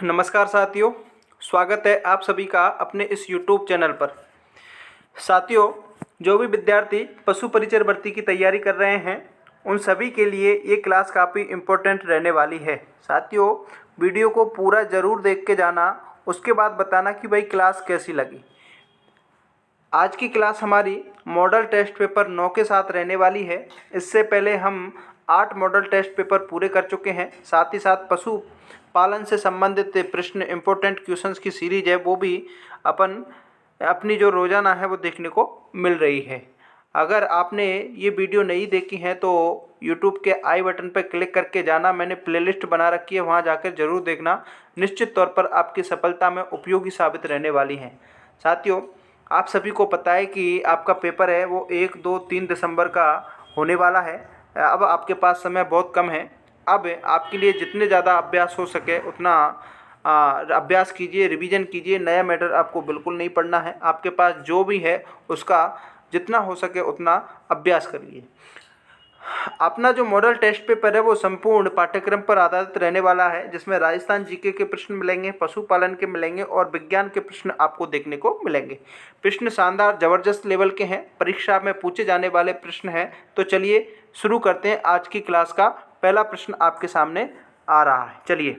नमस्कार साथियों, स्वागत है आप सभी का अपने इस YouTube चैनल पर। साथियों, जो भी विद्यार्थी पशु परिचर भर्ती की तैयारी कर रहे हैं उन सभी के लिए ये क्लास काफ़ी इम्पोर्टेंट रहने वाली है। साथियों, वीडियो को पूरा ज़रूर देख के जाना, उसके बाद बताना कि भाई क्लास कैसी लगी। आज की क्लास हमारी मॉडल टेस्ट पेपर 9 के साथ रहने वाली है। इससे पहले हम 8 मॉडल टेस्ट पेपर पूरे कर चुके हैं। साथ ही साथ पशु पालन से संबंधित प्रश्न इम्पोर्टेंट क्वेश्चंस की सीरीज है, वो भी अपनी जो रोज़ाना है वो देखने को मिल रही है। अगर आपने ये वीडियो नहीं देखी है तो यूट्यूब के आई बटन पर क्लिक करके जाना, मैंने प्लेलिस्ट बना रखी है, वहाँ जाकर ज़रूर देखना। निश्चित तौर पर आपकी सफलता में उपयोगी साबित रहने वाली हैं। साथियों, आप सभी को पता है कि आपका पेपर है वो 1, 2, 3 दिसंबर का होने वाला है। अब आपके पास समय बहुत कम है। अब आपके लिए जितने ज़्यादा अभ्यास हो सके उतना अभ्यास कीजिए, रिवीजन कीजिए। नया मैटर आपको बिल्कुल नहीं पढ़ना है। आपके पास जो भी है उसका जितना हो सके उतना अभ्यास करिए। अपना जो मॉडल टेस्ट पेपर है वो संपूर्ण पाठ्यक्रम पर आधारित रहने वाला है, जिसमें राजस्थान जीके के प्रश्न मिलेंगे, पशुपालन के मिलेंगे और विज्ञान के प्रश्न आपको देखने को मिलेंगे। प्रश्न शानदार ज़बरदस्त लेवल के हैं, परीक्षा में पूछे जाने वाले प्रश्न हैं। तो चलिए शुरू करते हैं। आज की क्लास का पहला प्रश्न आपके सामने आ रहा है। चलिए,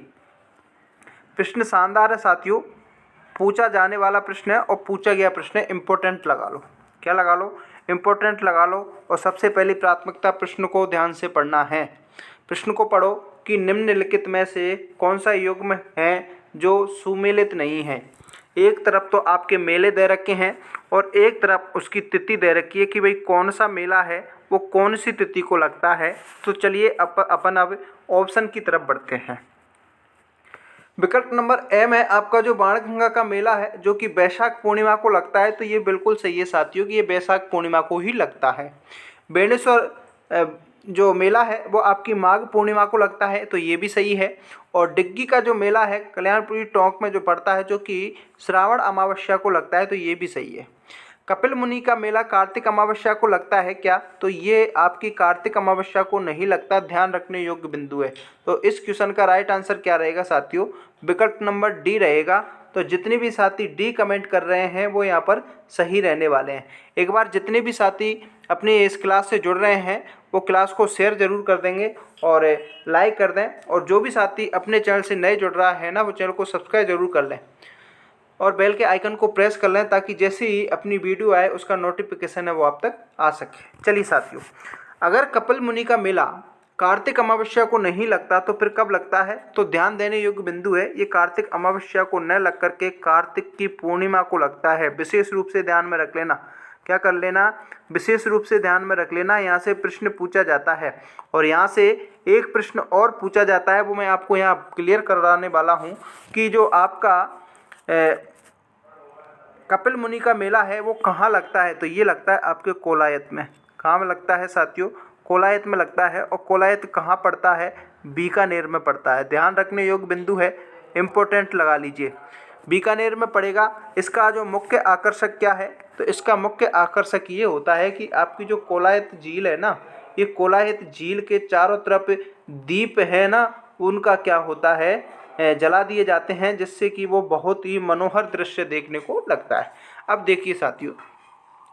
प्रश्न शानदार है साथियों, पूछा जाने वाला प्रश्न है और पूछा गया प्रश्न है। इम्पोर्टेंट लगा लो। क्या लगा लो? इम्पोर्टेंट लगा लो। और सबसे पहली प्राथमिकता प्रश्न को ध्यान से पढ़ना है। प्रश्न को पढ़ो कि निम्नलिखित में से कौन सा युग्म है जो सुमेलित नहीं है। एक तरफ तो आपके मेले दे रखे हैं और एक तरफ उसकी तिथि दे रखी है कि भाई कौन सा मेला है वो कौन सी तिथि को लगता है। तो चलिए अपन अब ऑप्शन की तरफ बढ़ते हैं। विकल्प नंबर ए में आपका जो बाणगंगा का मेला है जो कि बैसाख पूर्णिमा को लगता है, तो ये बिल्कुल सही है साथियों कि ये बैसाख पूर्णिमा को ही लगता है। बेणेश्वर जो मेला है वो आपकी माघ पूर्णिमा को लगता है, तो ये भी सही है। और डिग्गी का जो मेला है कल्याणपुरी टोंक में जो पड़ता है जो कि श्रावण अमावस्या को लगता है, तो ये भी सही है। कपिल मुनि का मेला कार्तिक अमावस्या को लगता है क्या? तो ये आपकी कार्तिक अमावस्या को नहीं लगता, ध्यान रखने योग्य बिंदु है। तो इस क्वेश्चन का राइट आंसर क्या रहेगा साथियों? विकल्प नंबर डी रहेगा। तो जितने भी साथी डी कमेंट कर रहे हैं वो यहाँ पर सही रहने वाले हैं। एक बार जितने भी साथी अपनी इस क्लास से जुड़ रहे हैं वो क्लास को शेयर जरूर कर देंगे और लाइक कर दें। और जो भी साथी अपने चैनल से नए जुड़ रहा है ना, वो चैनल को सब्सक्राइब जरूर कर लें और बेल के आइकन को प्रेस कर लें ताकि जैसे ही अपनी वीडियो आए उसका नोटिफिकेशन है वो आप तक आ सके। चलिए साथियों, अगर कपिल मुनि का मेला कार्तिक अमावस्या को नहीं लगता तो फिर कब लगता है? तो ध्यान देने योग्य बिंदु है, ये कार्तिक अमावस्या को न लग करके कार्तिक की पूर्णिमा को लगता है। विशेष रूप से ध्यान में रख लेना। क्या कर लेना? विशेष रूप से ध्यान में रख लेना। यहाँ से प्रश्न पूछा जाता है और यहाँ से एक प्रश्न और पूछा जाता है, वो मैं आपको यहाँ क्लियर कराने वाला हूँ कि जो आपका कपिल मुनि का मेला है वो कहाँ लगता है? तो ये लगता है आपके कोलायत में। कहाँ में लगता है साथियों? कोलायत में लगता है। और कोलायत कहाँ पड़ता है? बीकानेर में पड़ता है। ध्यान रखने योग्य बिंदु है, इम्पोर्टेंट लगा लीजिए। बीकानेर में पड़ेगा। इसका जो मुख्य आकर्षक क्या है? तो इसका मुख्य आकर्षक ये होता है कि आपकी जो कोलायत झील है ना, ये कोलायत झील के चारों तरफ द्वीप है ना, उनका क्या होता है, जला दिए जाते हैं, जिससे कि वो बहुत ही मनोहर दृश्य देखने को लगता है। अब देखिए साथियों,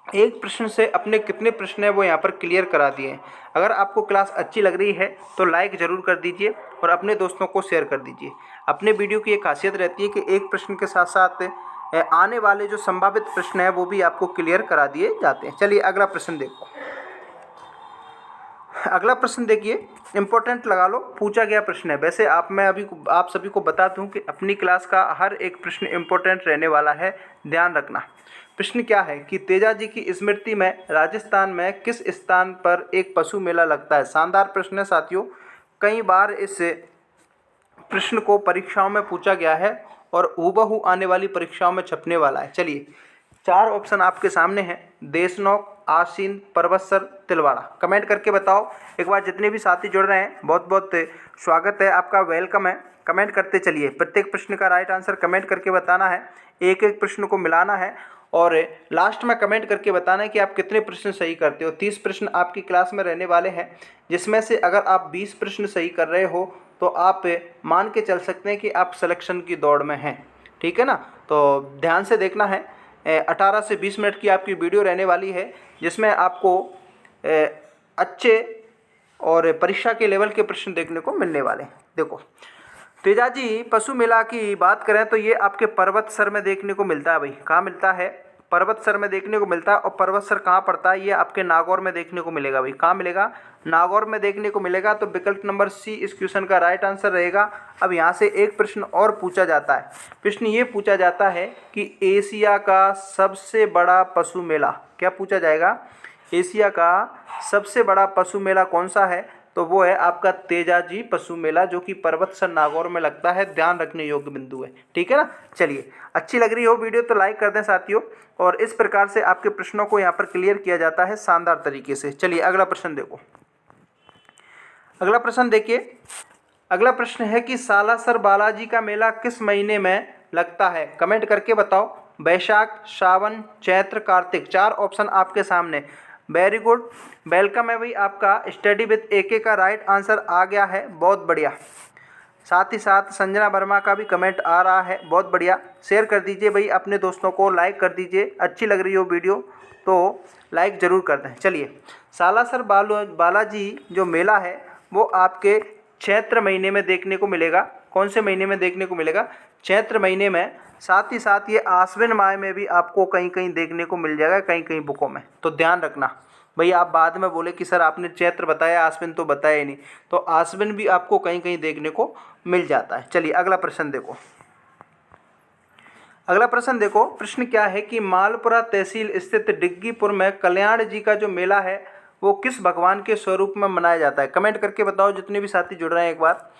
एक प्रश्न से अपने कितने प्रश्न है वो यहाँ पर क्लियर करा दिए हैं। अगर आपको क्लास अच्छी लग रही है तो लाइक ज़रूर कर दीजिए और अपने दोस्तों को शेयर कर दीजिए। अपने वीडियो की एक खासियत रहती है कि एक प्रश्न के साथ साथ आने वाले जो संभावित प्रश्न है वो भी आपको क्लियर करा दिए जाते हैं। चलिए अगला प्रश्न देखो। अगला प्रश्न देखिए, इम्पोर्टेंट लगा लो, पूछा गया प्रश्न है। वैसे आप सभी को बता दूं कि अपनी क्लास का हर एक प्रश्न इम्पोर्टेंट रहने वाला है, ध्यान रखना। प्रश्न क्या है कि तेजाजी की स्मृति में राजस्थान में किस स्थान पर एक पशु मेला लगता है? शानदार प्रश्न है साथियों। कई बार इस प्रश्न को परीक्षाओं में पूछा गया है और हूबहू आने वाली परीक्षाओं में छपने वाला है। चलिए, 4 ऑप्शन आपके सामने हैं, देशनोक, आसीन, परबतसर, तिलवाड़ा। कमेंट करके बताओ। एक बार जितने भी साथी जुड़ रहे हैं बहुत बहुत स्वागत है आपका, वेलकम है। कमेंट करते चलिए। प्रत्येक प्रश्न का राइट आंसर कमेंट करके बताना है, एक एक प्रश्न को मिलाना है और लास्ट में कमेंट करके बताना है कि आप कितने प्रश्न सही करते हो। 30 प्रश्न आपकी क्लास में रहने वाले हैं, जिसमें से अगर आप 20 प्रश्न सही कर रहे हो तो आप मान के चल सकते हैं कि आप सिलेक्शन की दौड़ में हैं। ठीक है ना, तो ध्यान से देखना है। 18 से 20 मिनट की आपकी वीडियो रहने वाली है, जिसमें आपको अच्छे और परीक्षा के लेवल के प्रश्न देखने को मिलने वाले हैं। देखो, तेजाजी पशु मेला की बात करें तो ये आपके पर्वतसर में देखने को मिलता है भाई। कहाँ मिलता है? पर्वतसर में देखने को मिलता है। और पर्वतसर कहाँ पड़ता है? ये आपके नागौर में देखने को मिलेगा भाई। कहाँ मिलेगा? नागौर में देखने को मिलेगा। तो विकल्प नंबर सी इस क्वेश्चन का राइट आंसर रहेगा। अब यहाँ से एक प्रश्न और पूछा जाता है। प्रश्न ये पूछा जाता है कि एशिया का सबसे बड़ा पशु मेला, क्या पूछा जाएगा? एशिया का सबसे बड़ा पशु मेला कौन सा है? तो वो है आपका तेजाजी पशु मेला, जो कि पर्वतसर नागौर में लगता है। ध्यान रखने योग्य बिंदु है। ठीक है ना। चलिए, अच्छी लग रही हो वीडियो तो लाइक कर दें साथियों। और इस प्रकार से आपके प्रश्नों को यहाँ पर क्लियर किया जाता है शानदार तरीके से। चलिए अगला प्रश्न देखो। अगला प्रश्न देखिए। अगला प्रश्न है कि सालासर बालाजी का मेला किस महीने में लगता है? कमेंट करके बताओ। वैशाख, सावन, चैत्र, कार्तिक। 4 ऑप्शन आपके सामने। वेरी गुड, वेलकम है भाई आपका। स्टडी विद AK का राइट आंसर आ गया है, बहुत बढ़िया। साथ ही साथ संजना वर्मा का भी कमेंट आ रहा है, बहुत बढ़िया। शेयर कर दीजिए भाई अपने दोस्तों को, लाइक कर दीजिए। अच्छी लग रही हो वीडियो तो लाइक ज़रूर कर दें। चलिए, सालासर बालाजी जो मेला है वो आपके चैत्र महीने में देखने को मिलेगा। कौन से महीने में देखने को मिलेगा? चैत्र महीने में। साथ ही साथ ये आश्विन माह में भी आपको कहीं कहीं देखने को मिल जाएगा, कहीं कहीं बुकों में। तो ध्यान रखना भाई, आप बाद में बोले कि सर आपने चैत्र बताया, आश्विन तो बताया ही नहीं। तो आश्विन भी आपको कहीं कहीं देखने को मिल जाता है। चलिए अगला प्रश्न देखो। अगला प्रश्न देखो। प्रश्न क्या है कि मालपुरा तहसील स्थित डिग्गीपुर में कल्याण जी का जो मेला है वो किस भगवान के स्वरूप में मनाया जाता है? कमेंट करके बताओ जितने भी साथी जुड़ रहे हैं एक बार।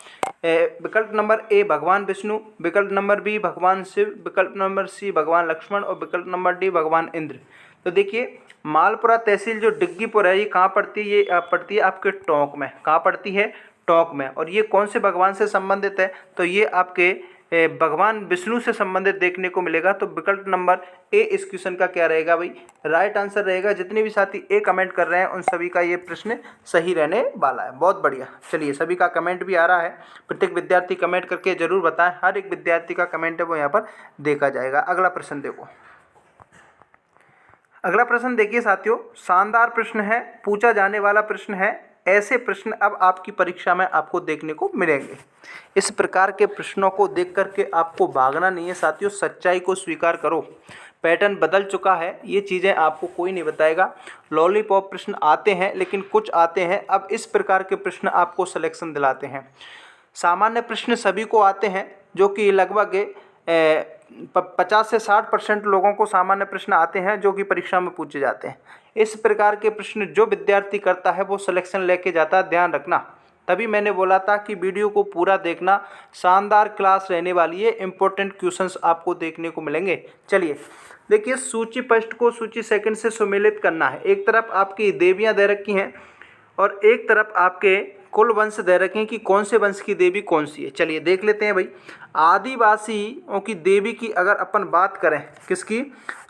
विकल्प नंबर ए भगवान विष्णु, विकल्प नंबर बी भगवान शिव, विकल्प नंबर सी भगवान लक्ष्मण और विकल्प नंबर डी भगवान इंद्र। तो देखिए, मालपुरा तहसील जो डिग्गीपुर है ये कहाँ पड़ती है? ये पड़ती है आपके टोंक में। कहाँ पड़ती है? टोंक में। और ये कौन से भगवान से संबंधित है? तो ये आपके भगवान विष्णु से संबंधित देखने को मिलेगा। तो विकल्प नंबर ए इस क्वेश्चन का क्या रहेगा भाई? राइट आंसर रहेगा। जितने भी साथी ए कमेंट कर रहे हैं उन सभी का ये प्रश्न सही रहने वाला है। बहुत बढ़िया। चलिए, सभी का कमेंट भी आ रहा है। प्रत्येक विद्यार्थी कमेंट करके जरूर बताएं। हर एक विद्यार्थी का कमेंट है वो यहाँ पर देखा जाएगा। अगला प्रश्न देखो। अगला प्रश्न देखिए साथियों, शानदार प्रश्न है, पूछा जाने वाला प्रश्न है। ऐसे प्रश्न अब आपकी परीक्षा में आपको देखने को मिलेंगे। इस प्रकार के प्रश्नों को देख करके आपको भागना नहीं है साथियों, सच्चाई को स्वीकार करो। पैटर्न बदल चुका है, ये चीज़ें आपको कोई नहीं बताएगा। लॉलीपॉप प्रश्न आते हैं लेकिन कुछ आते हैं, अब इस प्रकार के प्रश्न आपको सिलेक्शन दिलाते हैं। सामान्य प्रश्न सभी को आते हैं, जो कि लगभग 50 से 60% लोगों को सामान्य प्रश्न आते हैं जो कि परीक्षा में पूछे जाते हैं। इस प्रकार के प्रश्न जो विद्यार्थी करता है वो सिलेक्शन लेके जाता है। ध्यान रखना, तभी मैंने बोला था कि वीडियो को पूरा देखना। शानदार क्लास रहने वाली है, इंपॉर्टेंट क्वेश्चंस आपको देखने को मिलेंगे। चलिए देखिए, सूची फर्स्ट को सूची सेकंड से सुमेलित करना है। एक तरफ आपकी देवियाँ दे रखी हैं और एक तरफ आपके कुल वंश दे रखे हैं कि कौन से वंश की देवी कौन सी है। चलिए देख लेते हैं भाई। आदिवासियों की देवी की अगर अपन बात करें, किसकी?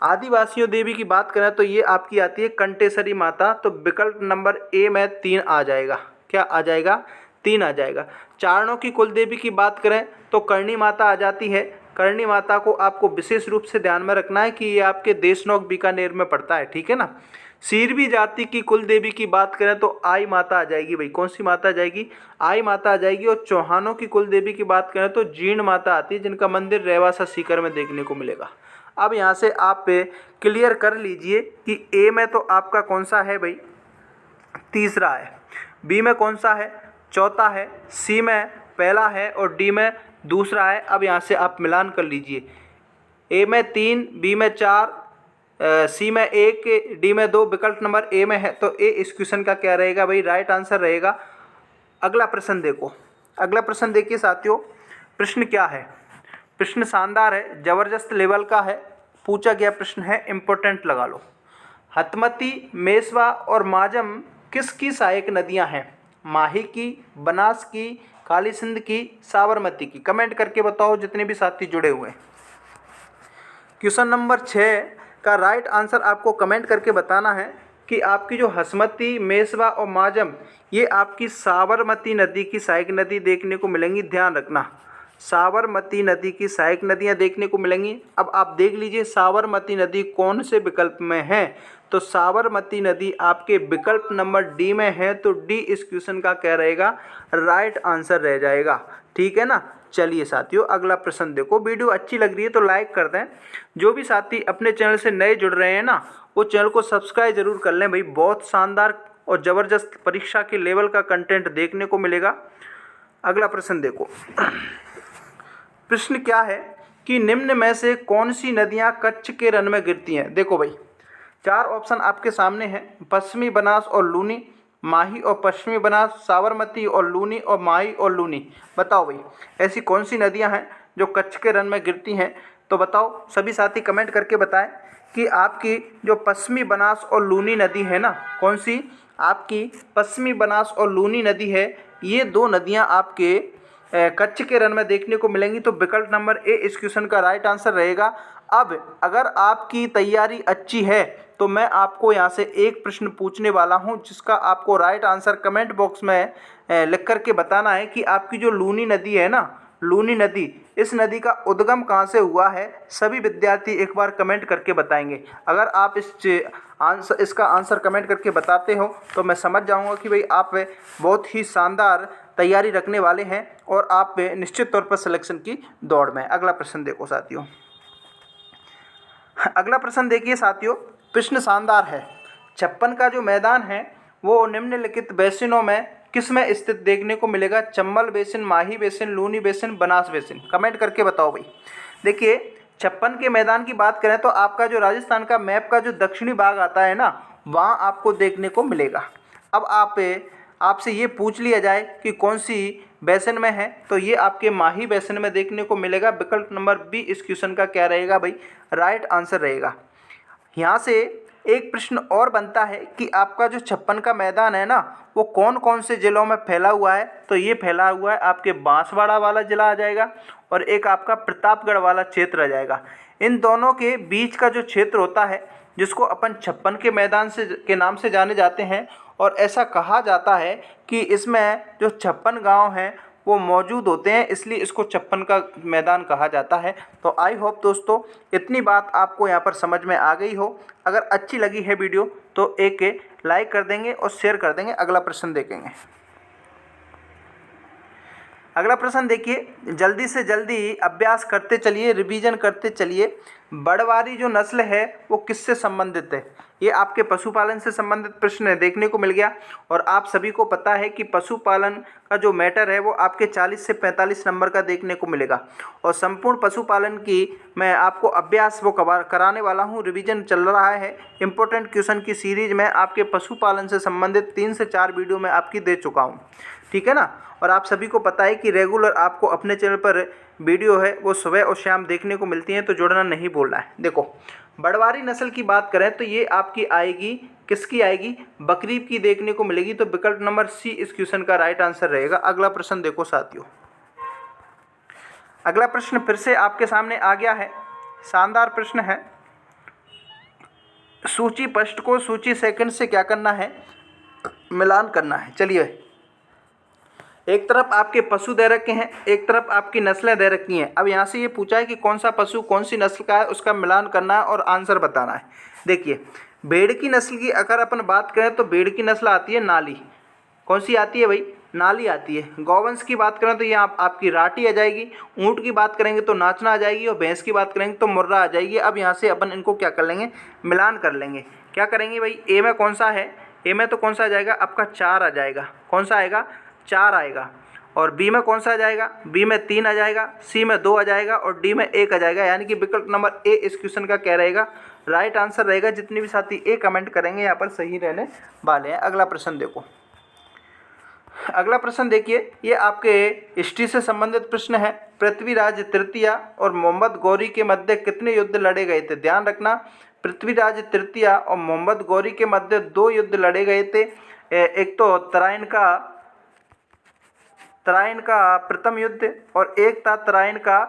आदिवासियों देवी की बात करें तो ये आपकी आती है कंटेश्वरी माता। तो विकल्प नंबर ए में 3 आ जाएगा। क्या आ जाएगा? 3 आ जाएगा। चारणों की कुल देवी की बात करें तो करणी माता आ जाती है। करणी माता को आपको विशेष रूप से ध्यान में रखना है कि ये आपके देशनोक बीकानेर में पड़ता है। ठीक है ना। सीरवी जाति की कुल देवी की बात करें तो आई माता आ जाएगी भाई। कौन सी माता आ जाएगी? आई माता आ जाएगी। और चौहानों की कुल देवी की बात करें तो जीर्ण माता आती है, जिनका मंदिर रेवासा सीकर में देखने को मिलेगा। अब यहाँ से आप क्लियर कर लीजिए कि ए में तो आपका कौन सा है भाई? तीसरा है। बी में कौन सा है? चौथा है। सी में पहला है और डी में दूसरा है। अब यहाँ से आप मिलान कर लीजिए। ए में 3, बी में 4, सी में 1, डी में 2, विकल्प नंबर ए में है। तो ए इस क्वेश्चन का क्या रहेगा भाई? राइट आंसर रहेगा। अगला प्रश्न देखो। अगला प्रश्न देखिए साथियों, प्रश्न क्या है? प्रश्न शानदार है, जबरदस्त लेवल का है। पूछा गया प्रश्न है, इंपॉर्टेंट लगा लो। हथमती, मेसवा और माजम किसकी सहायक नदियां हैं? माही की, बनास की, काली सिंध की, साबरमती की। कमेंट करके बताओ जितने भी साथी जुड़े हुए हैं। क्वेश्चन नंबर 6 का राइट आंसर आपको कमेंट करके बताना है कि आपकी जो हसमती, मेसवा और माजम ये आपकी साबरमती नदी की सहायक नदी देखने को मिलेंगी। ध्यान रखना, साबरमती नदी की सहायक नदियाँ देखने को मिलेंगी। अब आप देख लीजिए साबरमती नदी कौन से विकल्प में है, तो साबरमती नदी आपके विकल्प नंबर डी में है, तो डी इस क्वेश्चन का क्या रहेगा, राइट आंसर रह जाएगा। ठीक है ना। चलिए साथियों, अगला प्रश्न देखो। वीडियो अच्छी लग रही है तो लाइक कर दें। जो भी साथी अपने चैनल से नए जुड़ रहे हैं ना, वो चैनल को सब्सक्राइब जरूर कर लें भाई। बहुत शानदार और ज़बरदस्त परीक्षा के लेवल का कंटेंट देखने को मिलेगा। अगला प्रश्न देखो। प्रश्न क्या है कि निम्न में से कौन सी नदियां कच्छ के रन में गिरती हैं। देखो भाई, 4 ऑप्शन आपके सामने हैं, पश्चिमी बनास और लूनी, माही और पश्चिमी बनास, साबरमती और लूनी, और माही और लूनी। बताओ भाई, ऐसी कौन सी नदियां हैं जो कच्छ के रन में गिरती हैं। तो बताओ, सभी साथी कमेंट करके बताएं कि आपकी जो पश्चिमी बनास और लूनी नदी है ना, कौन सी, आपकी पश्चिमी बनास और लूनी नदी है, ये 2 नदियाँ आपके कच्छ के रन में देखने को मिलेंगी। तो विकल्प नंबर ए इस क्वेश्चन का राइट आंसर रहेगा। अब अगर आपकी तैयारी अच्छी है तो मैं आपको यहाँ से एक प्रश्न पूछने वाला हूँ, जिसका आपको राइट आंसर कमेंट बॉक्स में लिख करके बताना है कि आपकी जो लूनी नदी है ना, लूनी नदी, इस नदी का उद्गम कहाँ से हुआ है। सभी विद्यार्थी एक बार कमेंट करके बताएंगे। अगर आप इसका आंसर कमेंट करके बताते हो तो मैं समझ जाऊंगा कि भाई आप बहुत ही शानदार तैयारी रखने वाले हैं और आप निश्चित तौर पर सिलेक्शन की दौड़ में। अगला प्रश्न देखो साथियों। अगला प्रश्न देखिए साथियों, प्रश्न शानदार है। 56 का जो मैदान है वो निम्नलिखित बेसिनों में किस में स्थित देखने को मिलेगा। Chambal basin, Mahi basin, Luni basin, Banas basin. Comment करके बताओ भाई। देखिए, 56 के मैदान की बात करें तो आपका जो राजस्थान का मैप का जो दक्षिणी भाग आता है ना, वहाँ आपको देखने को मिलेगा। अब आपसे ये पूछ लिया जाए कि कौन सी बेसिन में है, तो ये आपके माही बेसिन में देखने को मिलेगा। विकल्प नंबर बी इस क्वेश्चन का क्या रहेगा भाई, राइट आंसर रहेगा। यहाँ से एक प्रश्न और बनता है कि आपका जो 56 का मैदान है ना, वो कौन कौन से जिलों में फैला हुआ है। तो ये फैला हुआ है आपके बांसवाड़ा वाला जिला आ जाएगा और एक आपका प्रतापगढ़ वाला क्षेत्र आ जाएगा। इन दोनों के बीच का जो क्षेत्र होता है, जिसको अपन 56 के मैदान से के नाम से जाने जाते हैं, और ऐसा कहा जाता है कि इसमें जो 56 गांव हैं वो मौजूद होते हैं, इसलिए इसको 56 का मैदान कहा जाता है। तो आई होप दोस्तों इतनी बात आपको यहाँ पर समझ में आ गई हो। अगर अच्छी लगी है वीडियो तो एक लाइक कर देंगे और शेयर कर देंगे। अगला प्रश्न देखेंगे। अगला प्रश्न देखिए, जल्दी से जल्दी अभ्यास करते चलिए, रिवीजन करते चलिए। बड़वारी जो नस्ल है वो किससे संबंधित है। ये आपके पशुपालन से संबंधित प्रश्न देखने को मिल गया। और आप सभी को पता है कि पशुपालन का जो मैटर है वो आपके 40 से 45 नंबर का देखने को मिलेगा। और संपूर्ण पशुपालन की मैं आपको अभ्यास वो कराने वाला हूँ। रिवीजन चल रहा है। इंपॉर्टेंट क्वेश्चन की सीरीज में आपके पशुपालन से संबंधित 3 से 4 वीडियो मैं आपकी दे चुका हूँ। ठीक है ना। और आप सभी को पता है कि रेगुलर आपको अपने चैनल पर वीडियो है वो सुबह और शाम देखने को मिलती हैं, तो जुड़ना नहीं भूलना है। देखो, बड़वारी नस्ल की बात करें तो ये आपकी आएगी, किसकी आएगी, बकरीद की देखने को मिलेगी। तो विकल्प नंबर सी इस क्वेश्चन का राइट आंसर रहेगा। अगला प्रश्न देखो साथियों। अगला प्रश्न फिर से आपके सामने आ गया है। शानदार प्रश्न है। सूची फर्स्ट को सूची सेकंड से क्या करना है, मिलान करना है। चलिए, एक तरफ आपके पशु दे रखे हैं, एक तरफ आपकी नस्लें दे रखी हैं। अब यहाँ से ये पूछा है कि कौन सा पशु कौन सी नस्ल का है, उसका मिलान करना है और आंसर बताना है। देखिए, भेड़ की नस्ल की अगर अपन बात करें तो भेड़ की नस्ल आती है नाली। कौन सी आती है भाई, नाली आती है। गौवंश की बात करें तो ये आपकी राठी आ जाएगी। ऊँट की बात करेंगे तो नाचना आ जाएगी। और भैंस की बात करेंगे तो मुर्रा आ जाएगी। अब यहाँ से अपन इनको क्या कर लेंगे, मिलान कर लेंगे। क्या करेंगे भाई, ए में कौन सा है, ए में तो कौन सा आ जाएगा आपका 4 आ जाएगा। कौन सा आएगा, 4 आएगा। और बी में कौन सा आ जाएगा, बी में 3 आ जाएगा, सी में 2 आ जाएगा और डी में 1 आ जाएगा। यानी कि विकल्प नंबर ए इस क्वेश्चन का क्या रहेगा, राइट आंसर रहेगा। जितने भी साथी ए कमेंट करेंगे यहाँ पर सही रहने वाले हैं। अगला प्रश्न देखो। अगला प्रश्न देखिए, ये आपके हिस्ट्री से संबंधित प्रश्न है। पृथ्वीराज तृतीय और मोहम्मद गौरी के मध्य कितने युद्ध लड़े गए थे। ध्यान रखना, पृथ्वीराज तृतीय और मोहम्मद गौरी के मध्य 2 युद्ध लड़े गए थे। एक तो तराइन का प्रथम युद्ध और एक था तराइन का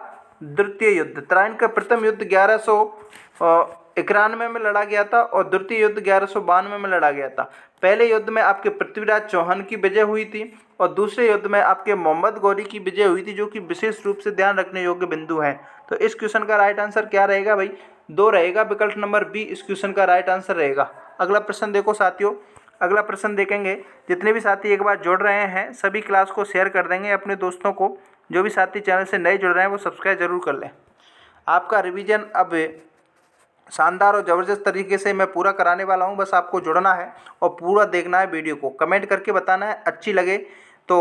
द्वितीय युद्ध। तराइन का प्रथम युद्ध 1111 91 में लड़ा गया था और द्वितीय युद्ध 1192 में लड़ा गया था। पहले युद्ध में आपके पृथ्वीराज चौहान की विजय हुई थी और दूसरे युद्ध में आपके मोहम्मद गौरी की विजय हुई थी, जो कि विशेष रूप से ध्यान रखने योग्य बिंदु है। तो इस क्वेश्चन का राइट आंसर क्या रहेगा भाई? 2 रहेगा। विकल्प नंबर बी इस क्वेश्चन का राइट आंसर रहेगा। अगला प्रश्न देखो साथियों, अगला प्रश्न देखेंगे। जितने भी साथी एक बार जुड़ रहे हैं सभी क्लास को शेयर कर देंगे अपने दोस्तों को। जो भी साथी चैनल से नए जुड़ रहे हैं वो सब्सक्राइब जरूर कर लें। आपका रिवीजन अब शानदार और ज़बरदस्त तरीके से मैं पूरा कराने वाला हूं। बस आपको जुड़ना है और पूरा देखना है वीडियो को, कमेंट करके बताना है। अच्छी लगे तो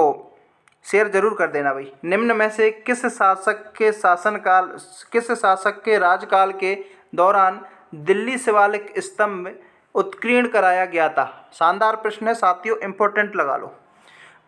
शेयर जरूर कर देना भाई। निम्न में से किस शासक के राजकाल के दौरान दिल्ली शिवालिक स्तंभ उत्कीर्ण कराया गया था? शानदार प्रश्न है साथियों, इंपॉर्टेंट लगा लो।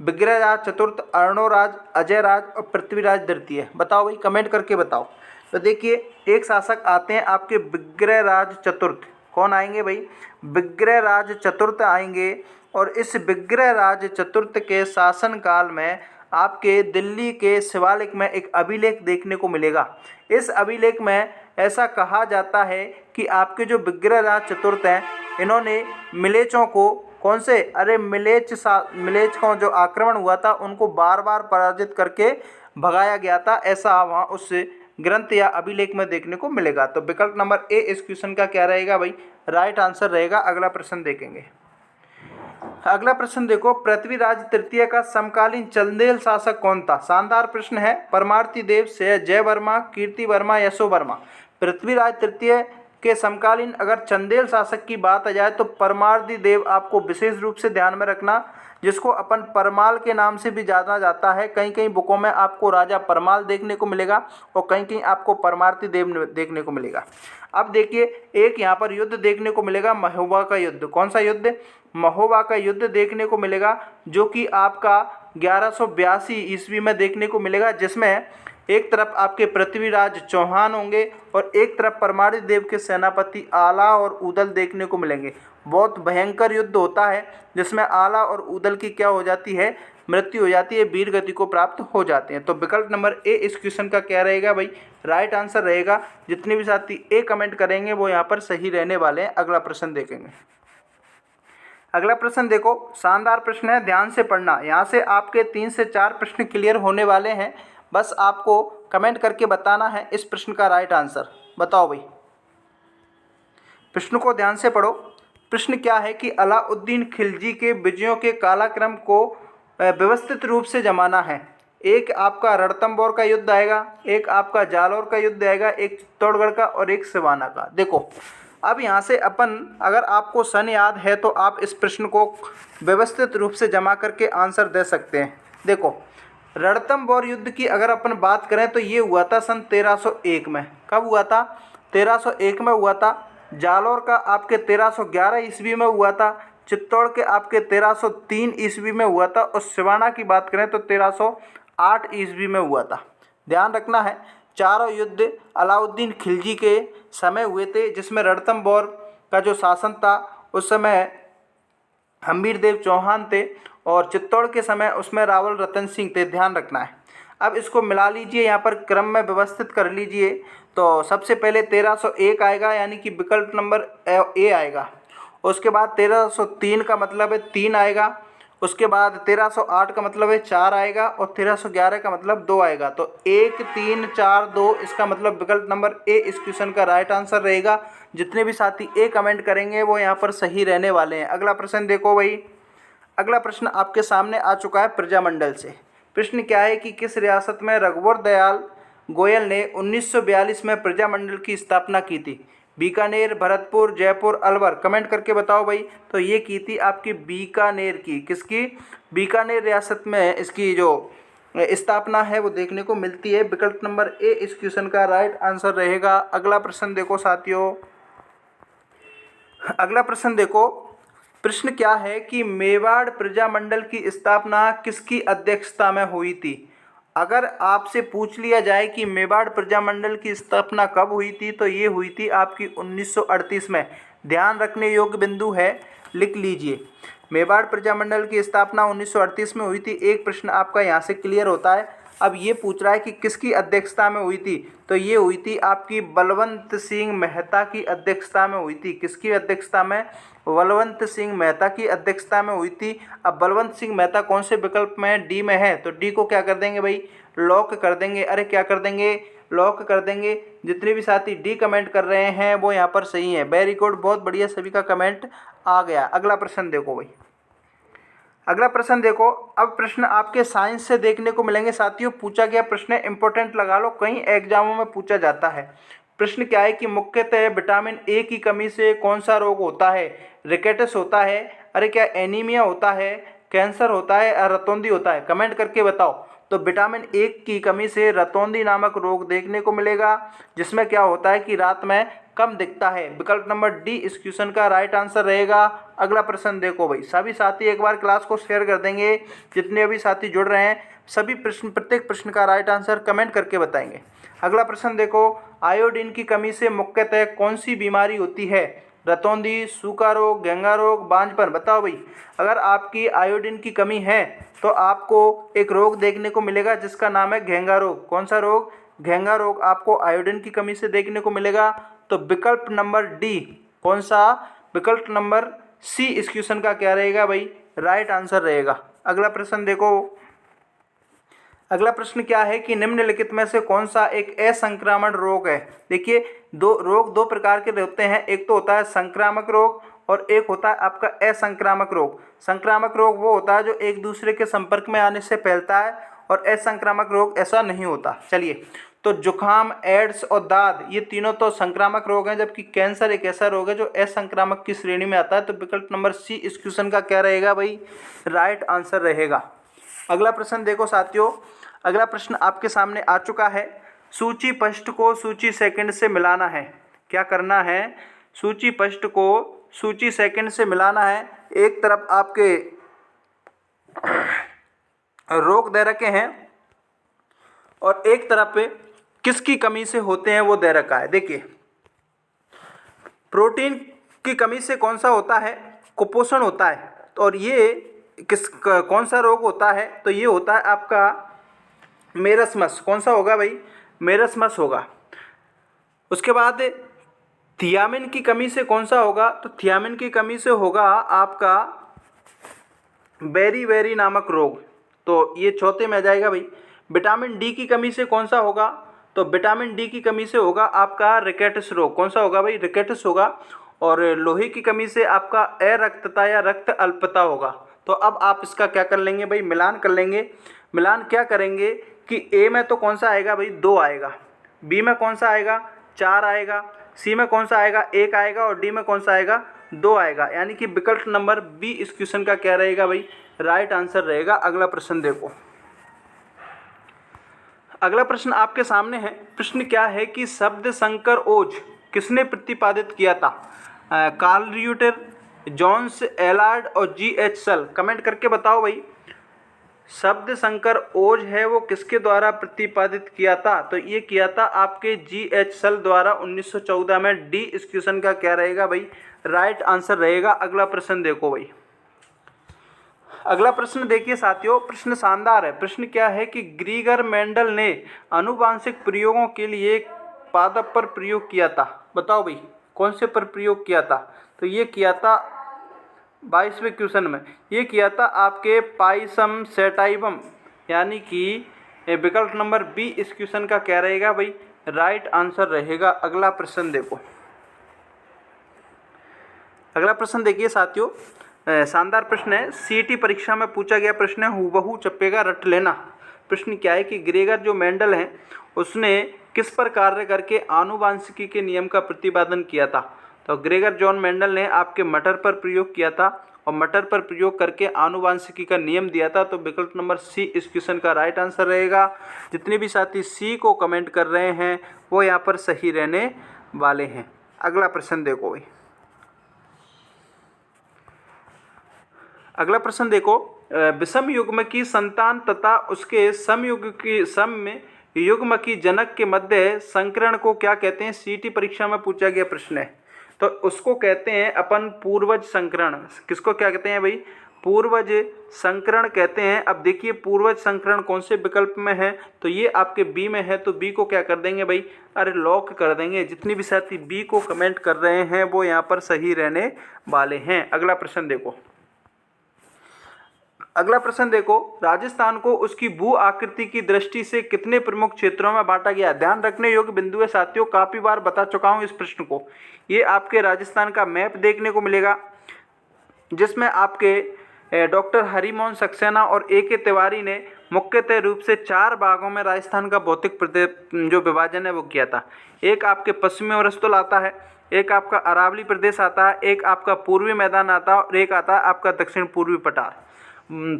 विग्रहराज चतुर्थ, अर्णोराज, अजयराज और पृथ्वीराज द्वितीय। बताओ भाई, कमेंट करके बताओ। तो देखिए, एक शासक आते हैं आपके विग्रहराज चतुर्थ। कौन आएंगे भाई? विग्रहराज चतुर्थ आएंगे। और इस विग्रहराज चतुर्थ के शासनकाल में आपके दिल्ली के शिवालिक में एक अभिलेख देखने को मिलेगा। इस अभिलेख में ऐसा कहा जाता है कि आपके जो विग्रहराज चतुर्थ हैं, इन्होंने मिलेचों को, कौन से? अरे मिलेच का जो आक्रमण हुआ था उनको बार बार पराजित करके भगाया गया था, ऐसा वहाँ उस ग्रंथ या अभिलेख में देखने को मिलेगा। तो विकल्प नंबर ए इस क्वेश्चन का क्या रहेगा भाई? राइट आंसर रहेगा। अगला प्रश्न देखेंगे। अगला प्रश्न देखो, पृथ्वीराज तृतीय का समकालीन चंदेल शासक कौन था? शानदार प्रश्न है। परमार्ती देव, जय वर्मा, कीर्ति वर्मा, यशो वर्मा। पृथ्वीराज तृतीय के समकालीन अगर चंदेल शासक की बात आ जाए तो परमार्दी देव आपको विशेष रूप से ध्यान में रखना, जिसको अपन परमाल के नाम से भी जाना जाता है। कहीं कहीं बुकों में आपको राजा परमाल देखने को मिलेगा और कहीं कहीं आपको परमार्ती देव देखने को मिलेगा। अब देखिए, एक यहाँ पर युद्ध देखने को मिलेगा, महोबा का युद्ध। कौन सा युद्ध? महोबा का युद्ध देखने को मिलेगा, जो कि आपका 1182 ईस्वी में देखने को मिलेगा, जिसमें एक तरफ आपके पृथ्वीराज चौहान होंगे और एक तरफ परमार्दी देव के सेनापति आला और उदल देखने को मिलेंगे। बहुत भयंकर युद्ध होता है, जिसमें आला और उदल की क्या हो जाती है? मृत्यु हो जाती है, वीर गति को प्राप्त हो जाते हैं। तो विकल्प नंबर ए इस क्वेश्चन का क्या रहेगा भाई? राइट आंसर रहेगा। जितने भी साथी ए कमेंट करेंगे वो यहाँ पर सही रहने वाले हैं। अगला प्रश्न देखेंगे। अगला प्रश्न देखो, शानदार प्रश्न है, ध्यान से पढ़ना। यहाँ से आपके 3 से 4 प्रश्न क्लियर होने वाले हैं। बस आपको कमेंट करके बताना है इस प्रश्न का राइट आंसर। बताओ भाई, प्रश्न को ध्यान से पढ़ो। प्रश्न क्या है कि अलाउद्दीन खिलजी के विजयों के कालक्रम को व्यवस्थित रूप से जमाना है। एक आपका रणथंभौर का युद्ध आएगा, एक आपका जालौर का युद्ध आएगा, एक चित्तौड़गढ़ का और एक सिवाना का। देखो, अब यहाँ से अपन, अगर आपको सन याद है तो आप इस प्रश्न को व्यवस्थित रूप से जमा करके आंसर दे सकते हैं। देखो, रणथंभौर युद्ध की अगर अपन बात करें तो ये हुआ था सन 1301 में। कब हुआ था? 1301 में हुआ था। जालौर का आपके 1311 ईस्वी में हुआ था। चित्तौड़ के आपके 1303 ईस्वी में हुआ था और सिवाना की बात करें तो 1308 ईस्वी में हुआ था। ध्यान रखना है, चारों युद्ध अलाउद्दीन खिलजी के समय हुए थे, जिसमें रणथंभौर का जो शासन था उस समय हम्मीर देव चौहान थे और चित्तौड़ के समय उसमें रावल रतन सिंह थे। ध्यान रखना है। अब इसको मिला लीजिए, यहाँ पर क्रम में व्यवस्थित कर लीजिए। तो सबसे पहले 1301 आएगा, यानी कि विकल्प नंबर ए आएगा। उसके बाद 1303 का मतलब है 3 आएगा। उसके बाद 1308 का मतलब है 4 आएगा और 1311 का मतलब 2 आएगा। तो 1 3 4 2 इसका मतलब विकल्प नंबर ए इस क्वेश्चन का राइट आंसर रहेगा। जितने भी साथी ए कमेंट करेंगे वो यहाँ पर सही रहने वाले हैं। अगला प्रश्न देखो भाई। अगला प्रश्न आपके सामने आ चुका है प्रजामंडल से। प्रश्न क्या है कि किस रियासत में रघुवर दयाल गोयल ने 1942 में प्रजामंडल की स्थापना की थी? बीकानेर, भरतपुर, जयपुर, अलवर। कमेंट करके बताओ भाई। तो ये की थी आपकी बीकानेर की। किसकी? बीकानेर रियासत में इसकी जो स्थापना है वो देखने को मिलती है। विकल्प नंबर ए इस क्वेश्चन का राइट आंसर रहेगा। अगला प्रश्न देखो साथियों। अगला प्रश्न देखो, प्रश्न क्या है कि मेवाड़ प्रजामंडल की स्थापना किसकी अध्यक्षता में हुई थी? अगर आपसे पूछ लिया जाए कि मेवाड़ प्रजामंडल की स्थापना कब हुई थी तो ये हुई थी आपकी 1938 में। ध्यान रखने योग्य बिंदु है, लिख लीजिए। मेवाड़ प्रजामंडल की स्थापना 1938 में हुई थी। एक प्रश्न आपका यहाँ से क्लियर होता है। अब ये पूछ रहा है कि किसकी अध्यक्षता में हुई थी, तो ये हुई थी आपकी बलवंत सिंह मेहता की अध्यक्षता में हुई थी। किसकी अध्यक्षता में? बलवंत सिंह मेहता की अध्यक्षता में हुई थी। अब बलवंत सिंह मेहता कौन से विकल्प में है? डी में है, तो डी को क्या कर देंगे भाई? लॉक कर देंगे। अरे क्या कर देंगे? लॉक कर देंगे। जितने भी साथी डी कमेंट कर रहे हैं वो यहाँ पर सही है। वेरी गुड, बहुत बढ़िया, सभी का कमेंट आ गया। अगला प्रश्न देखो भाई, अगला प्रश्न देखो। अब प्रश्न आपके साइंस से देखने को मिलेंगे साथियों। पूछा गया प्रश्न इंपॉर्टेंट लगा लो, कई एग्जामों में पूछा जाता है। प्रश्न क्या है कि मुख्यतः विटामिन ए की कमी से कौन सा रोग होता है? रिकेटस होता है, अरे क्या एनीमिया होता है, कैंसर होता है, रतौंधी होता है? कमेंट करके बताओ। तो विटामिन ए की कमी से रतौंधी नामक रोग देखने को मिलेगा, जिसमें क्या होता है कि रात में कम दिखता है। विकल्प नंबर डी इस क्वेश्चन का राइट आंसर रहेगा। अगला प्रश्न देखो भाई, सभी साथी एक बार क्लास को शेयर कर देंगे। जितने भी साथी जुड़ रहे हैं सभी प्रश्न, प्रत्येक प्रश्न का राइट आंसर कमेंट करके बताएंगे। अगला प्रश्न देखो, आयोडीन की कमी से मुख्यतः कौन सी बीमारी होती है? रतौंधी, सूखा रोग, घेंगा रोग, बांझपन? बताओ भाई। अगर आपकी आयोडीन की कमी है तो आपको एक रोग देखने को मिलेगा जिसका नाम है घेंगा रोग। कौन सा रोग? घेंगा रोग आपको आयोडीन की कमी से देखने को मिलेगा। तो विकल्प नंबर डी, कौन सा? विकल्प नंबर सी इस क्वेश्चन का क्या रहेगा भाई? राइट आंसर रहेगा। अगला प्रश्न देखो, अगला प्रश्न क्या है कि निम्नलिखित में से कौन सा एक असंक्रामक रोग है? देखिए, दो प्रकार के होते हैं, एक तो होता है संक्रामक रोग और एक होता है आपका असंक्रामक रोग। संक्रामक रोग वो होता है जो एक दूसरे के संपर्क में आने से फैलता है, और असंक्रामक रोग ऐसा नहीं होता। चलिए, तो जुखाम, एड्स और दाद ये तीनों तो संक्रामक रोग हैं, जबकि कैंसर एक ऐसा रोग है जो असंक्रामक की श्रेणी में आता है। तो विकल्प नंबर सी इस क्वेश्चन का क्या रहेगा भाई? राइट आंसर रहेगा। अगला प्रश्न देखो साथियों, अगला प्रश्न आपके सामने आ चुका है। सूची पृष्ठ को सूची सेकंड से मिलाना है। क्या करना है? सूची पृष्ठ को सूची सेकंड से मिलाना है। एक तरफ आपके रोग दे रखे हैं और एक तरफ पे किसकी कमी से होते हैं वो दे रखा है। देखिए, प्रोटीन की कमी से कौन सा होता है? कुपोषण होता है। और ये कौन सा रोग होता है? तो ये होता है आपका मेरस्मस। कौन सा होगा भाई? मेरस्मस होगा। उसके बाद थियामिन की कमी से कौन सा होगा? तो थियामिन की कमी से होगा आपका बेरी नामक रोग। तो ये चौथे में आ जाएगा भाई। विटामिन डी की कमी से कौन सा होगा? तो विटामिन डी की कमी से होगा आपका रिकेटस रोग। कौन सा होगा भाई? रिकेटस होगा। और लोहे की कमी से आपका अरक्तता या रक्त अल्पता होगा। तो अब आप इसका क्या कर लेंगे भाई? मिलान कर लेंगे। मिलान क्या करेंगे कि ए में तो कौन सा आएगा भाई? 2 आएगा, बी में कौन सा आएगा? 4 आएगा, सी में कौन सा आएगा? 1 आएगा, और डी में कौन सा आएगा? 2 आएगा। यानी कि विकल्प नंबर बी इस क्वेश्चन का क्या रहेगा भाई? राइट आंसर रहेगा। अगला प्रश्न देखो, अगला प्रश्न आपके सामने है। प्रश्न क्या है कि शब्द संकर ओज किसने प्रतिपादित किया था? कार्ल र्यूटर, जॉन्स एलार्ड और जी.एच. सल? कमेंट करके बताओ भाई। शब्द संकर ओज है वो किसके द्वारा प्रतिपादित किया था? तो ये किया था आपके जी.एच. सल द्वारा 1914 में। डी इस क्वेश्चन का क्या रहेगा भाई? राइट आंसर रहेगा। अगला प्रश्न देखो भाई, अगला प्रश्न देखिए साथियों, प्रश्न शानदार है। प्रश्न क्या है कि ग्रीगर मेंडल ने आनुवांशिक प्रयोगों के लिए पादप पर प्रयोग किया था। बताओ भाई, कौन से पर प्रयोग किया था? तो ये किया था 22वें क्वेश्चन में, ये किया था आपके पाइसम सेटाइवम, यानी कि विकल्प नंबर बी इस क्वेश्चन का क्या रहेगा भाई? राइट आंसर रहेगा। अगला प्रश्न देखो, अगला प्रश्न देखिए साथियों, शानदार प्रश्न है। सीईटी परीक्षा में पूछा गया प्रश्न है, हूबहू चप्पेगा रट लेना। प्रश्न क्या है कि ग्रेगर जो मेंडल हैं उसने किस पर कार्य करके आनुवांशिकी के नियम का प्रतिपादन किया था? तो ग्रेगर जॉन मेंडल ने आपके मटर पर प्रयोग किया था और मटर पर प्रयोग करके आनुवांशिकी का नियम दिया था। तो विकल्प नंबर सी इस क्वेश्चन का राइट आंसर रहेगा। जितने भी साथी सी को कमेंट कर रहे हैं वो यहाँ पर सही रहने वाले हैं। अगला प्रश्न देखो भाई, अगला प्रश्न देखो, विषम युग्म की संतान तथा उसके सम युग्म की जनक के मध्य संकरण को क्या कहते हैं? सीईटी परीक्षा में पूछा गया प्रश्न है। तो उसको कहते हैं अपन पूर्वज संकरण। किसको क्या कहते हैं भाई? पूर्वज संकरण कहते हैं। अब देखिए पूर्वज संकरण कौन से विकल्प में है, तो ये आपके बी में है, तो बी को क्या कर देंगे भाई, अरे लॉक कर देंगे। जितनी भी साथी बी को कमेंट कर रहे हैं वो यहाँ पर सही रहने वाले हैं। अगला प्रश्न देखो, अगला प्रश्न देखो, राजस्थान को उसकी भू आकृति की दृष्टि से कितने प्रमुख क्षेत्रों में बांटा गया। ध्यान रखने योग्य बिंदु है साथियों, काफी बार बता चुका हूं इस प्रश्न को। ये आपके राजस्थान का मैप देखने को मिलेगा, जिसमें आपके डॉक्टर हरिमोहन सक्सेना और ए.के. तिवारी ने मुख्यतः रूप से 4 भागों में राजस्थान का भौतिक जो विभाजन है वो किया था। एक आपके पश्चिमी मरुस्थल आता है, एक आपका अरावली प्रदेश आता है, एक आपका पूर्वी मैदान आता है और एक आता है आपका दक्षिण पूर्वी पठार।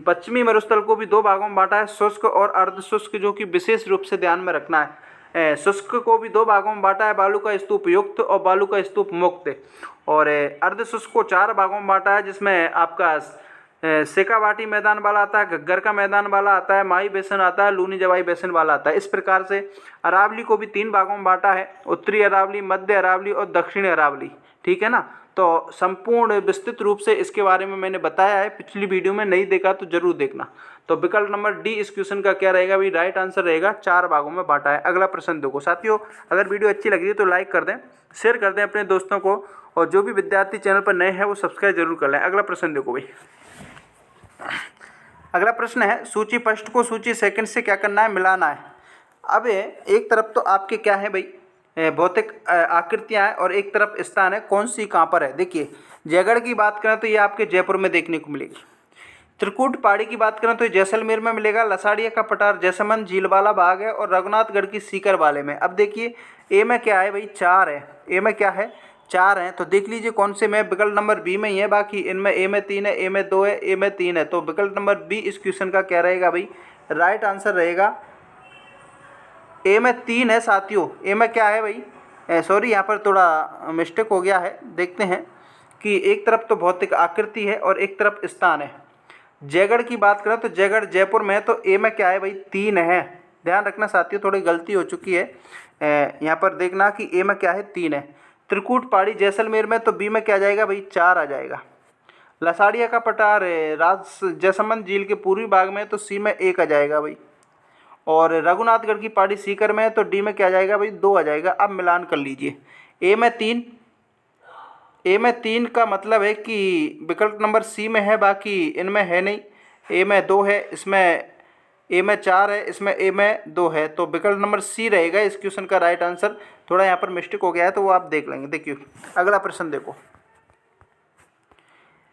पश्चिमी मरुस्थल को भी 2 भागों में बांटा है, शुष्क और अर्ध शुष्क, जो कि विशेष रूप से ध्यान में रखना है। शुष्क को भी 2 भागों में बांटा है, बालू का स्तूप युक्त और बालू का स्तूप मुक्त। और अर्ध शुष्क को 4 भागों में बांटा है, जिसमें आपका शेखावाटी मैदान वाला आता है, घग्गर का मैदान वाला आता है, माई बेसन आता है, लूनी जवाई बेसन वाला आता है। इस प्रकार से अरावली को भी 3 भागों में बांटा है, उत्तरी अरावली, मध्य अरावली और दक्षिणी अरावली। ठीक है ना। तो संपूर्ण विस्तृत रूप से इसके बारे में मैंने बताया है पिछली वीडियो में, नहीं देखा तो जरूर देखना। तो विकल्प नंबर डी इस क्वेश्चन का क्या रहेगा भाई, राइट आंसर रहेगा, 4 भागों में बांटा है। अगला प्रश्न देखो साथियों, अगर वीडियो अच्छी लगी है तो लाइक कर दें, शेयर कर दें अपने दोस्तों को, और जो भी विद्यार्थी चैनल पर नए हैं वो सब्सक्राइब जरूर कर लें। अगला प्रश्न देखो भाई, अगला प्रश्न है, सूची फर्स्ट को सूची सेकंड से क्या करना है, मिलाना है। अब एक तरफ तो आपके क्या है भाई, भौतिक आकृतियां हैं और एक तरफ स्थान है, कौन सी कहाँ पर है। देखिए जयगढ़ की बात करें तो ये आपके जयपुर में देखने को मिलेगी। त्रिकुट पहाड़ी की बात करें तो ये जैसलमेर में मिलेगा। लसाड़िया का पठार जैसमंद झील वाला भाग है और रघुनाथगढ़ की सीकर वाले में। अब देखिए ए में क्या है भाई, 4 है, ए में क्या है, 4 हैं। तो देख लीजिए कौन से में, विकल्प नंबर बी में ही है, बाकी इनमें ए में 3 है, ए में 2 है, ए में 3 है। तो विकल्प नंबर बी इस क्वेश्चन का क्या रहेगा भाई, राइट आंसर रहेगा। ए में 3 है साथियों, ए में क्या है भाई, सॉरी यहाँ पर थोड़ा मिस्टेक हो गया है। देखते हैं कि एक तरफ तो भौतिक आकृति है और एक तरफ स्थान है। जयगढ़ की बात करें तो जयगढ़ जयपुर में है, तो ए में क्या है भाई, 3 है। ध्यान रखना साथियों, थोड़ी गलती हो चुकी है, यहाँ पर देखना कि ए में क्या है, 3 है। त्रिकुट पहाड़ी जैसलमेर में, तो बी में क्या जाएगा भाई, 4 आ जाएगा। लसाड़िया का पठार जैसमंद झील के पूर्वी भाग में, तो सी में 1 आ जाएगा भाई। और रघुनाथगढ़ की पहाड़ी सीकर में है, तो डी में क्या जाएगा भाई, 2 आ जाएगा। अब मिलान कर लीजिए, ए में 3, ए में 3 का मतलब है कि विकल्प नंबर सी में है, बाकी इनमें है नहीं। ए में 2 है, इसमें ए में 4 है, इसमें ए में 2 है। तो विकल्प नंबर सी रहेगा इस क्वेश्चन का राइट आंसर। थोड़ा यहाँ पर मिस्टेक हो गया है तो वो आप देख लेंगे। देखिए अगला प्रश्न देखो,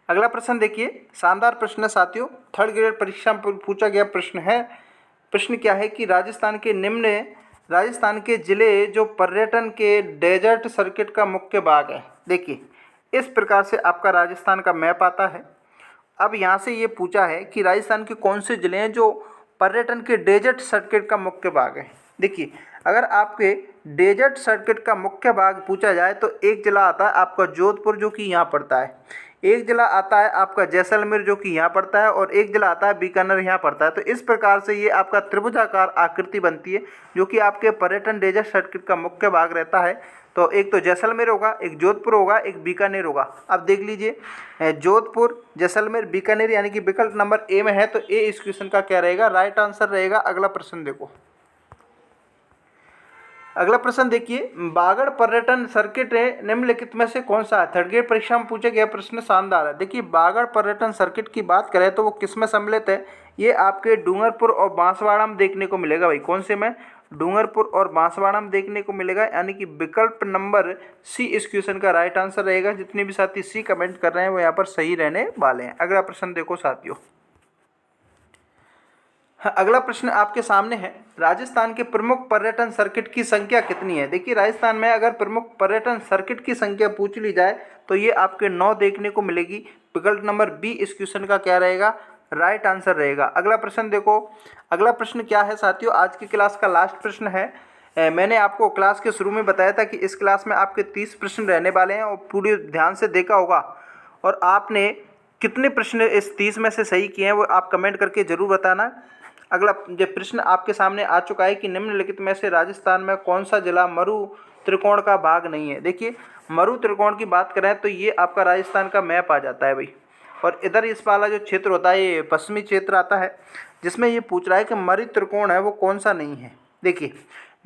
अगला प्रश्न देखिए, शानदार प्रश्न है साथियों, 3rd ग्रेड परीक्षा में पूछा गया प्रश्न है। प्रश्न क्या है कि राजस्थान के जिले जो पर्यटन के डेजर्ट सर्किट का मुख्य भाग है। देखिए इस प्रकार से आपका राजस्थान का मैप आता है। अब यहाँ से ये पूछा है कि राजस्थान के कौन से ज़िले हैं जो पर्यटन के डेजर्ट सर्किट का मुख्य भाग है। देखिए अगर आपके डेजर्ट सर्किट का मुख्य भाग पूछा जाए तो एक ज़िला आता है आपका जोधपुर, जो कि यहाँ पड़ता है। एक ज़िला आता है आपका जैसलमेर, जो कि यहाँ पड़ता है, और एक ज़िला आता है बीकानेर, यहाँ पड़ता है। तो इस प्रकार से ये आपका त्रिभुजाकार आकृति बनती है, जो कि आपके पर्यटन डेजर्ट सर्किट का मुख्य भाग रहता है। तो एक तो जैसलमेर होगा, एक जोधपुर होगा, एक बीकानेर होगा। अब देख लीजिए जोधपुर, जैसलमेर, बीकानेर, यानी कि विकल्प नंबर ए में है, तो ए इस क्वेश्चन का क्या रहेगा, राइट आंसर रहेगा। अगला प्रश्न देखो, अगला प्रश्न देखिए, बागड़ पर्यटन सर्किट है निम्नलिखित में से कौन सा है। 3rd ग्रेड परीक्षा में पूछा गया प्रश्न शानदार है। देखिए बागड़ पर्यटन सर्किट की बात करें तो वो किस में सम्मिलित है, ये आपके डूंगरपुर और बांसवाड़ा में देखने को मिलेगा भाई। कौन से में, डूंगरपुर और बांसवाड़ा में देखने को मिलेगा, यानी कि विकल्प नंबर सी इस क्वेश्चन का राइट आंसर रहेगा। जितने भी साथी सी कमेंट कर रहे हैं वो यहाँ पर सही रहने वाले हैं। अगला प्रश्न देखो साथियों, अगला प्रश्न आपके सामने है, राजस्थान के प्रमुख पर्यटन सर्किट की संख्या कितनी है। देखिए राजस्थान में अगर प्रमुख पर्यटन सर्किट की संख्या पूछ ली जाए तो ये आपके 9 देखने को मिलेगी। विकल्प नंबर बी इस क्वेश्चन का क्या रहेगा, राइट आंसर रहेगा। अगला प्रश्न देखो, अगला प्रश्न क्या है साथियों, आज की क्लास का लास्ट प्रश्न है। मैंने आपको क्लास के शुरू में बताया था कि इस क्लास में आपके 30 प्रश्न रहने वाले हैं, और पूरी ध्यान से देखा होगा। और आपने कितने प्रश्न इस 30 में से सही किए हैं वो आप कमेंट करके ज़रूर बताना। अगला जो प्रश्न आपके सामने आ चुका है कि निम्नलिखित में से राजस्थान में कौन सा जिला मरु त्रिकोण का भाग नहीं है। देखिए मरु त्रिकोण की बात करें तो ये आपका राजस्थान का मैप आ जाता है भाई। और इधर इस वाला जो क्षेत्र होता है ये पश्चिमी क्षेत्र आता है, जिसमें ये पूछ रहा है कि मरु त्रिकोण है वो कौन सा नहीं है। देखिए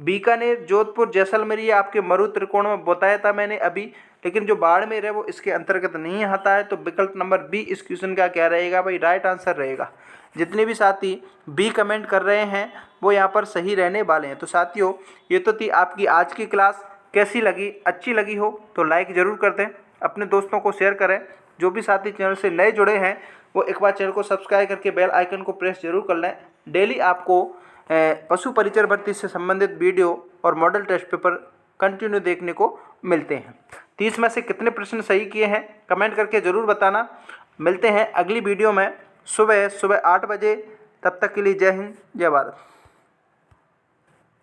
बीकानेर, जोधपुर, जैसलमेर ये आपके मरु त्रिकोण में बताया था मैंने अभी, लेकिन जो बाड़मेर है वो इसके अंतर्गत नहीं आता है। तो विकल्प नंबर बी इस क्वेश्चन का क्या रहेगा भाई, राइट आंसर रहेगा। जितने भी साथी बी कमेंट कर रहे हैं वो यहाँ पर सही रहने वाले हैं। तो साथियों ये तो थी आपकी आज की क्लास। कैसी लगी, अच्छी लगी हो तो लाइक ज़रूर कर दें, अपने दोस्तों को शेयर करें। जो भी साथी चैनल से नए जुड़े हैं वो एक बार चैनल को सब्सक्राइब करके बेल आइकन को प्रेस जरूर कर लें। डेली आपको पशु परिचर भर्ती से संबंधित वीडियो और मॉडल टेस्ट पेपर कंटिन्यू देखने को मिलते हैं। 30 में से कितने प्रश्न सही किए हैं कमेंट करके ज़रूर बताना। मिलते हैं अगली वीडियो में सुबह 8 बजे। तब तक के लिए जय हिंद, जय भारत।